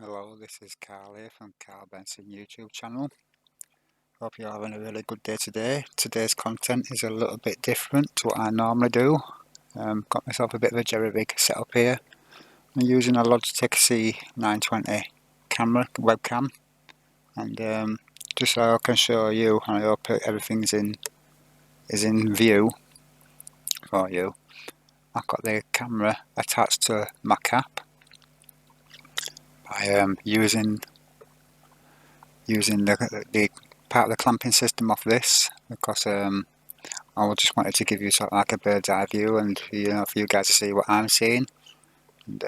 Hello, this is Carl here from Carl Benson YouTube channel. Hope you're having a really good day today. Today's content is a little bit different to what I normally do. Got myself a bit of a jerry rig setup here. I'm using a Logitech C920 camera webcam, and just so I can show you, and I hope everything is in view for you. I've got the camera attached to my cap by using the part of the clamping system of this, because I just wanted to give you sort of like a bird's eye view, and for you guys to see what I'm seeing. And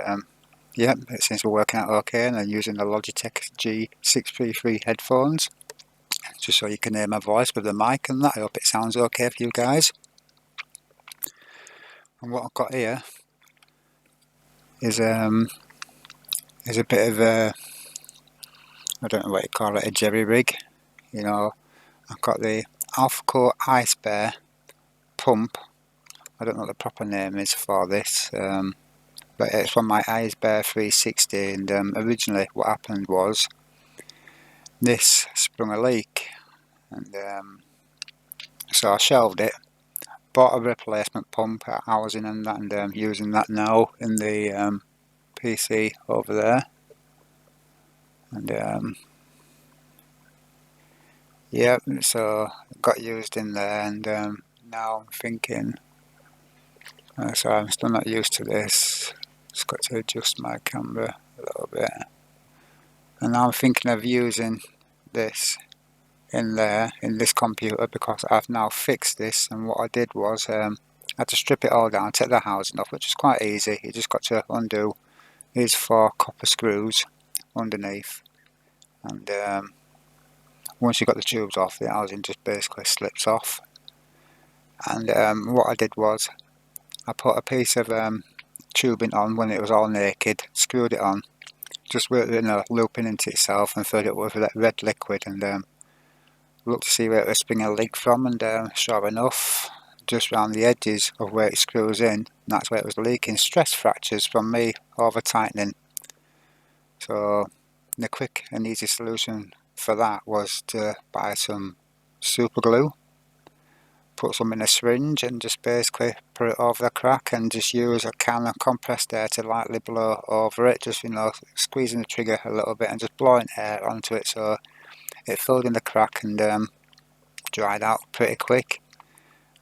yeah, it seems to be working out okay. And I'm using the Logitech G633 headphones, just so you can hear my voice with the mic and that. I hope it sounds okay for you guys. And what I've got here is a bit of a, I don't know what you call it, a jerry rig. You know, I've got the Alphacool Eisbear pump. I don't know what the proper name is for this, but it's from my Eisbear 360, and originally what happened was this sprung a leak, and so I shelved it, bought a replacement pump at housing and that, and using that now in the PC over there. And yeah, so it got used in there, and now I'm thinking, so I'm still not used to this. Just got to adjust my camera a little bit, and now I'm thinking of using this in there in this computer, because I've now fixed this. And what I did was I had to strip it all down, take the housing off, which is quite easy. You just got to undo these 4 copper screws underneath, and once you got the tubes off, the housing just basically slips off. And what I did was I put a piece of tubing on when it was all naked, screwed it on, just looping into itself, and filled it with that red liquid, and looked to see where it was springing a leak from, and sure enough, just around the edges of where it screws in, that's where it was leaking. Stress fractures from me over tightening. So the quick and easy solution for that was to buy some super glue, put some in a syringe, and just basically put it over the crack, and just use a can of compressed air to lightly blow over it, just squeezing the trigger a little bit and just blowing air onto it, so it filled in the crack and dried out pretty quick.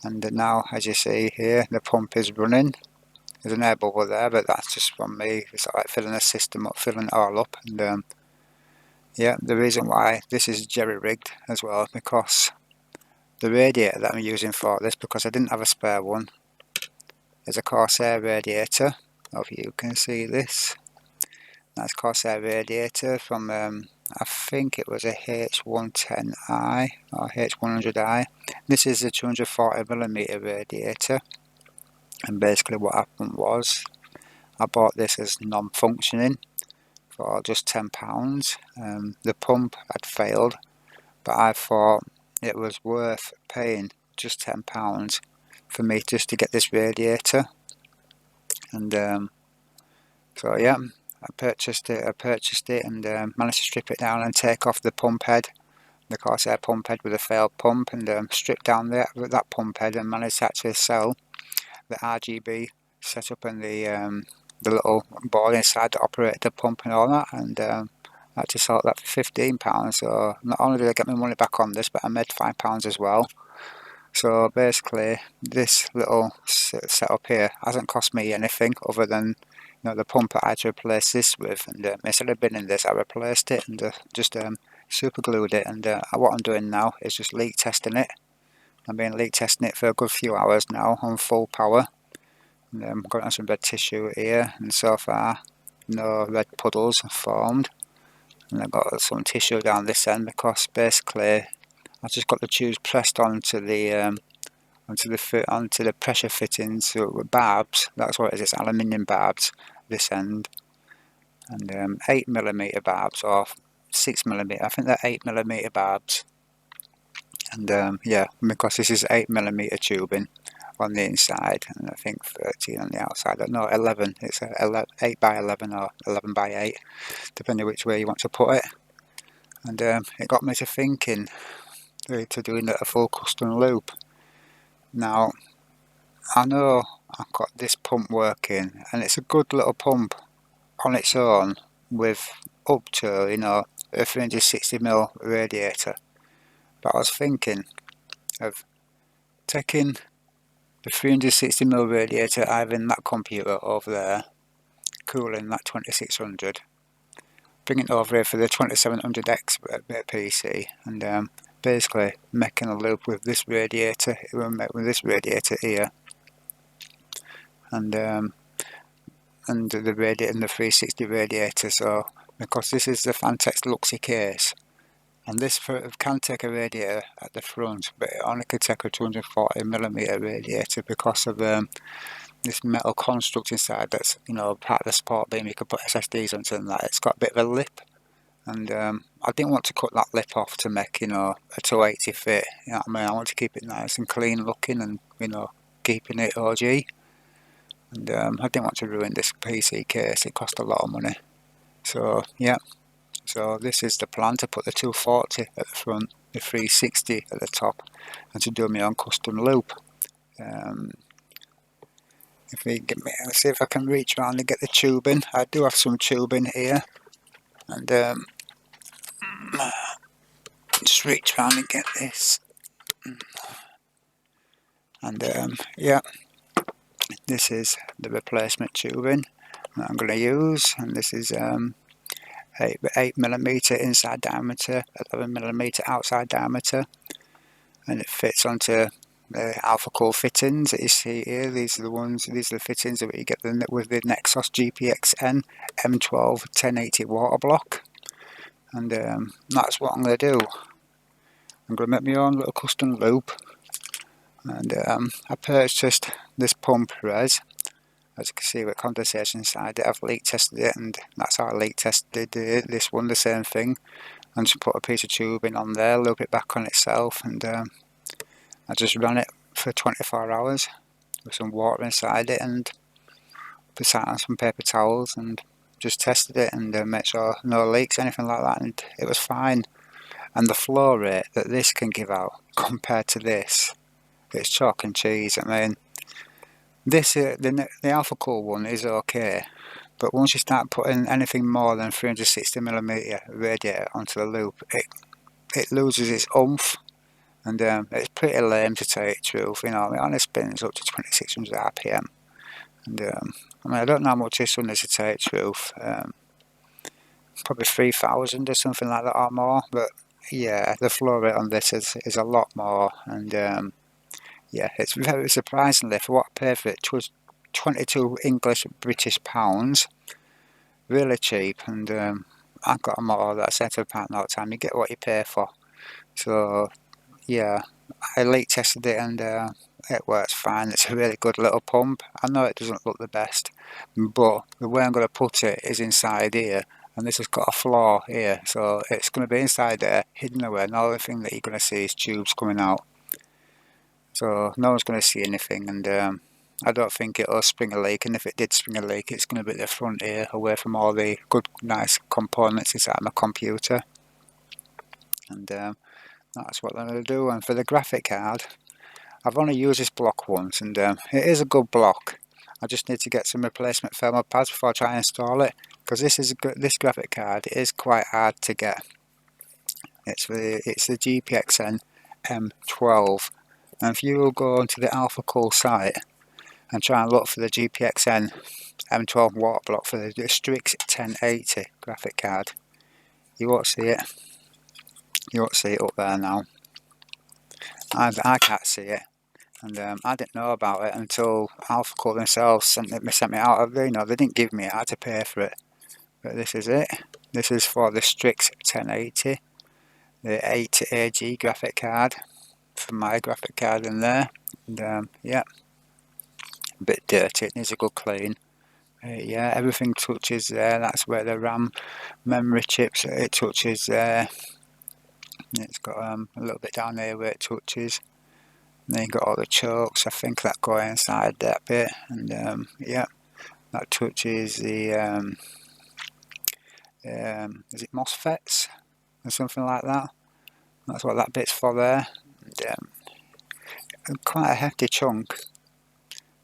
And now, as you see here, the pump is running. There's an air bubble there, but that's just from me. It's like filling the system up, filling it all up. And yeah, the reason why this is jerry rigged as well, because the radiator that I'm using for this, because I didn't have a spare one, is a Corsair radiator. Hope you can see this. That's Corsair radiator from I think it was a H110i or H100i. This is a 240mm radiator, and basically what happened was I bought this as non-functioning for just £10. The pump had failed, but I thought it was worth paying just £10 for me just to get this radiator. And so yeah, I purchased it, and managed to strip it down and take off the pump head, the Corsair pump head with a failed pump, and strip down that pump head, and managed to actually sell the RGB setup and the little board inside to operate the pump and all that, and I actually sold that for £15. So not only did I get my money back on this, but I made £5 as well. So basically, this little setup here hasn't cost me anything other than the pump I had to replace this with, and instead of binning this, I replaced it and just super glued it. And what I'm doing now is just leak testing it. I've been leak testing it for a good few hours now on full power. And I'm going on some red tissue here, and so far no red puddles have formed. And I've got some tissue down this end, because basically I've just got the tubes pressed onto the pressure fittings with barbs. That's what it is. It's aluminium barbs this end, and 8mm barbs or 6mm. I think they're 8mm barbs. And yeah, because this is 8mm tubing, on the inside, and I think 13 on the outside. No, 11. It's a 8 by 11 or 11 by 8, depending which way you want to put it. And it got me to thinking, to doing a full custom loop. Now, I know I've got this pump working, and it's a good little pump on its own with up to, you know, a 360mm radiator. But I was thinking of taking the 360mm radiator I have in that computer over there, cooling that 2600, bringing it over here for the 2700X PC, and basically making a loop with this radiator. It will make with this radiator here, and the radiator and the 360 radiator. So because this is the Fantex Luxy case, and this can take a radiator at the front, but it only could take a 240mm radiator because of this metal construct inside that's, you know, part of the support beam. You could put SSDs onto, and that it's got a bit of a lip, and I didn't want to cut that lip off to make, you know, a 280 fit. You know what I mean? I want to keep it nice and clean looking, and, you know, keeping it OG. And I didn't want to ruin this PC case. It cost a lot of money. So yeah. So this is the plan, to put the 240 at the front, the 360 at the top, and to do my own custom loop. If we get me, let's see if I can reach around and get the tubing. I do have some tubing here, and just reach around and get this. And yeah, this is the replacement tubing that I'm going to use, and this is 8mm inside diameter, 11mm outside diameter, and it fits onto the Alphacool fittings that you see here. These are the ones, these are the fittings that you get with the Nexus GPXN M12 1080 water block. And that's what I'm going to do. I'm going to make my own little custom loop. And I purchased this pump res, as you can see, with condensation inside it. I've leak tested it, and that's how I leak tested this one, the same thing. And just put a piece of tubing on there, loop it back on itself, and I just ran it for 24 hours with some water inside it, and put it on some paper towels, and just tested it and made sure no leaks, anything like that, and it was fine. And the flow rate that this can give out compared to this, it's chalk and cheese. I mean, this the Alphacool one is okay, but once you start putting anything more than 360mm radiator onto the loop, it loses its oomph, and it's pretty lame, to tell you the truth. You know, I mean, on it spins up to 2600 RPM, and I mean, I don't know how much this one is, to tell you the truth. Probably 3000 or something like that, or more. But yeah, the flow rate on this is a lot more, and yeah, it's very surprisingly, for what I paid for it, it was 22 British pounds, really cheap. And I got a motto that said to £1 all the time, you get what you pay for. So yeah, I leak tested it, and it works fine. It's a really good little pump. I know it doesn't look the best, but the way I'm going to put it is inside here, and this has got a floor here, so it's going to be inside there, hidden away, and the only thing that you're going to see is tubes coming out. So no one's going to see anything, and I don't think it'll spring a leak, and if it did spring a leak, it's going to be at the front here, away from all the good, nice components inside my computer. And that's what I'm going to do. And for the graphic card, I've only used this block once, and it is a good block. I just need to get some replacement thermal pads before I try and install it, because this graphic card is quite hard to get. It's the GPXN M12. And if you will go onto the Alphacool site and try and look for the GPXN M12 water block for the Strix 1080 graphic card, you won't see it. You won't see it up there now. I can't see it, and I didn't know about it until Alphacool themselves sent me out of there. You know, they didn't give me it, I had to pay for it. But this is it. This is for the Strix 1080, the 8AG graphic card, for my graphic card in there. And yeah, a bit dirty, it needs a good clean. Yeah, everything touches there. That's where the RAM memory chips, it touches there. It's got a little bit down there where it touches. then you've got all the chokes, I think, that go inside that bit, and yeah, that touches the is it MOSFETs or something like that? That's what that bit's for there. And quite a hefty chunk.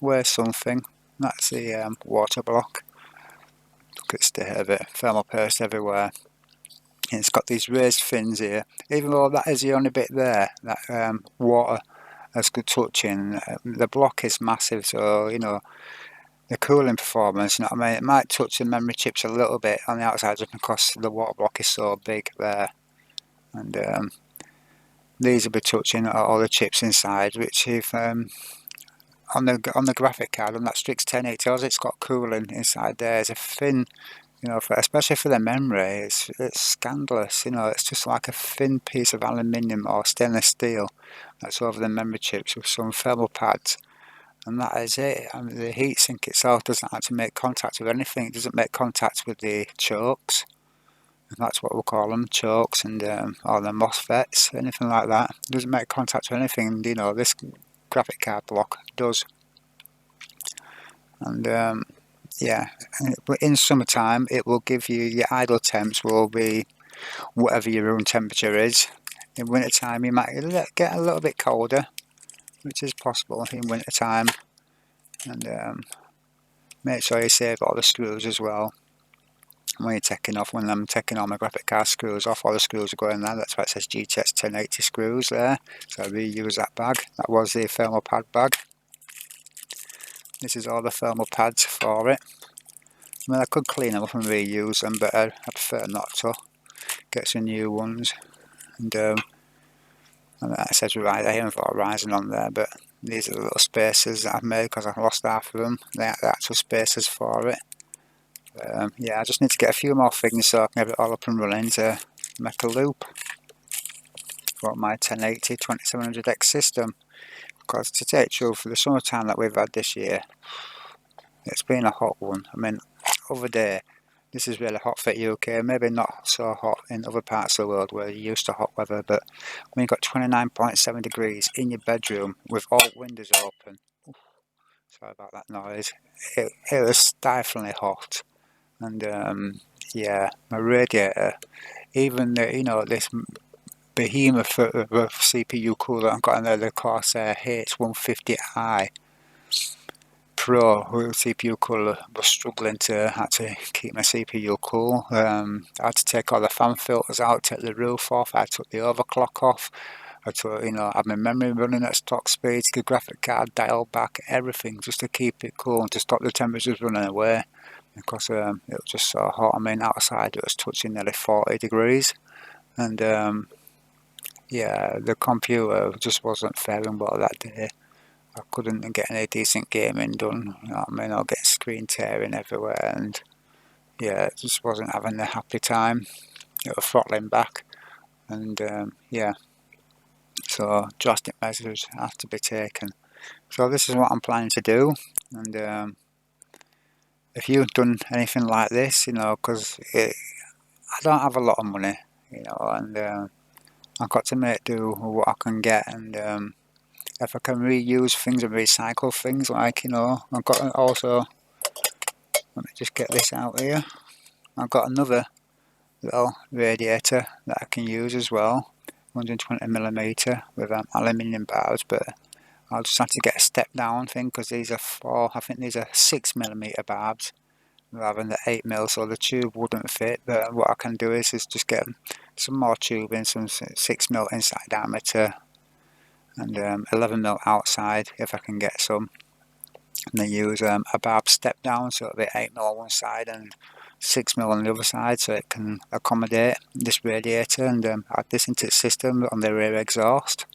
Weighs something. That's the water block. Look at the state of it. Thermal paste everywhere. And it's got these raised fins here. Even though that is the only bit there that water has good touching, the block is massive. So you know, the cooling performance, you know what I mean? It might touch the memory chips a little bit on the outside just because the water block is so big there. And these will be touching all the chips inside, which if on the graphic card, on that Strix 1080, it's got cooling inside there. It's a thin, you know, especially for the memory, it's scandalous. You know, it's just like a thin piece of aluminium or stainless steel that's over the memory chips with some thermal pads. And that is it. I mean, the heatsink itself doesn't actually make contact with anything. It doesn't make contact with the chokes. And that's what we'll call them, chokes, and or the MOSFETs, anything like that. It doesn't make contact with anything. You know, this graphic card block does. And yeah, but in summertime, it will give you your idle temps will be whatever your room temperature is. In wintertime, you might get a little bit colder, which is possible in winter time, and make sure you save all the screws as well when you're taking off. When I'm taking all my graphic card screws off, all the screws are going there. That's why it says GTX 1080 screws there, so I reuse that bag. That was the thermal pad bag. This is all the thermal pads for it. I mean, I could clean them up and reuse them, but I prefer not to. Get some new ones. And that says Ryzen. I haven't got a Ryzen on there, but these are the little spacers that I've made because I lost half of them. They're the actual spacers for it. Yeah, I just need to get a few more things so I can have it all up and running to make a loop for my 1080 2700X system. Because to tell you the truth, for the summertime that we've had this year, it's been a hot one. I mean, over there, this is really hot for UK, maybe not so hot in other parts of the world where you're used to hot weather, but when you've got 29.7 degrees in your bedroom with all windows open, sorry about that noise, it was stiflingly hot. And yeah, my radiator, even the, you know, this behemoth of a CPU cooler I've got in there, the Corsair H150i Pro CPU cooler, was struggling to actually keep my CPU cool. I had to take all the fan filters out, take the roof off, I took the overclock off, I took, you know, had my memory running at stock speeds, the graphic card dialed back, everything just to keep it cool and to stop the temperatures running away, because it was just so hot. I mean, outside it was touching nearly 40 degrees, and yeah, the computer just wasn't faring well that day. I couldn't get any decent gaming done, you know what I mean, I'll get screen tearing everywhere, and yeah, it just wasn't having a happy time. It was throttling back, and yeah, so drastic measures have to be taken. So this is what I'm planning to do, and if you've done anything like this, you know, because I don't have a lot of money, you know, and I've got to make do with what I can get, and if I can reuse things and recycle things, like, you know, I've got also, let me just get this out here, I've got another little radiator that I can use as well, 120mm with aluminium bars, but I'll just have to get a step down thing, because these are I think these are 6mm barbs rather than the 8mm, so the tube wouldn't fit. But what I can do is just get some more tubing, some 6mm inside diameter and 11mm outside if I can get some, and then use a barb step down, so it'll be 8mm on one side and 6mm on the other side, so it can accommodate this radiator, and add this into the system on the rear exhaust.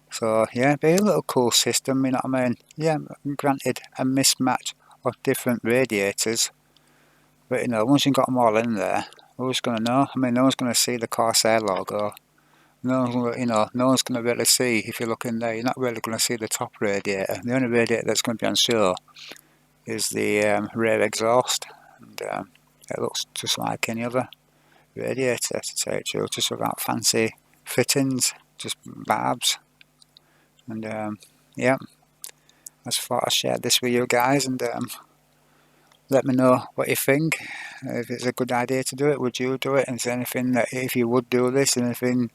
So yeah, be a little cool system, you know what I mean. Yeah, granted a mismatch of different radiators, but you know, once you've got them all in there, who's going to know? I mean, no one's going to see the Corsair logo. No one's, you know, no one's going to really see, if you look in there, you're not really going to see the top radiator. The only radiator that's going to be on show is the rear exhaust, and it looks just like any other radiator, to tell you the truth, just without fancy fittings, just barbs. And yeah, I just thought I'd share this with you guys, and let me know what you think. If it's a good idea to do it, would you do it? And is there anything that, if you would do this, anything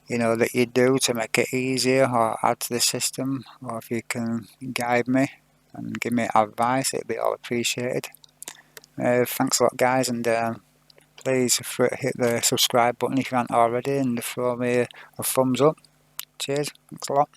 that you do to make it easier or add to the system, or if you can guide me and give me advice, it'd be all appreciated. Thanks a lot, guys, and please hit the subscribe button if you haven't already, and throw me a thumbs up. Cheers, thanks a lot.